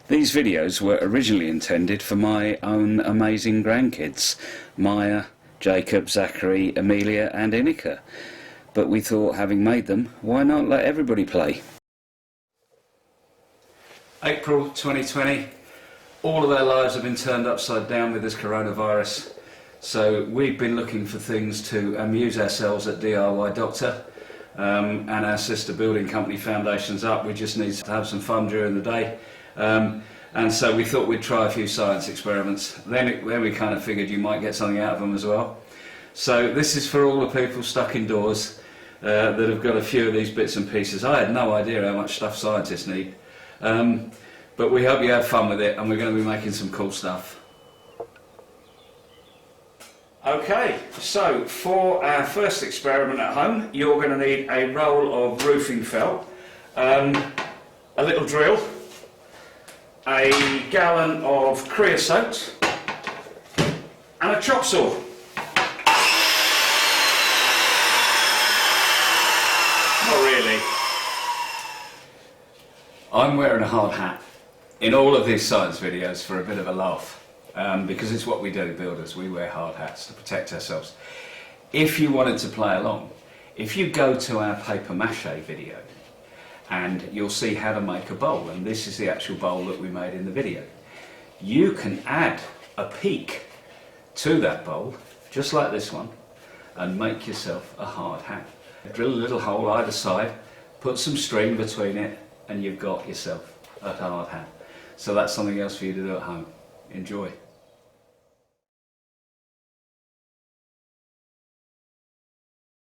These videos were originally intended for my own amazing grandkids, Maya, Jacob, Zachary, Amelia and Inika. But we thought, having made them, why not let everybody play? April 2020, all of our lives have been turned upside down with this coronavirus. So we've been looking for things to amuse ourselves at DIY Doctor. And our sister building company Foundation's up. We just need to have some fun during the day. And so we thought we'd try a few science experiments. Then we kind of figured you might get something out of them as well. So this is for all the people stuck indoors that have got a few of these bits and pieces. I had no idea how much stuff scientists need. But we hope you have fun with it, and we're going to be making some cool stuff. Okay, so for our first experiment at home, you're going to need a roll of roofing felt, a little drill, a gallon of creosote and a chop saw. Not really. I'm wearing a hard hat in all of these science videos for a bit of a laugh, because it's what we do, builders. We wear hard hats to protect ourselves. If you wanted to play along, if you go to our Paper Mache video, and you'll see how to make a bowl, and this is the actual bowl that we made in the video. You can add a peak to that bowl, just like this one, and make yourself a hard hat. Drill a little hole either side, put some string between it, and you've got yourself a hard hat. So that's something else for you to do at home. Enjoy.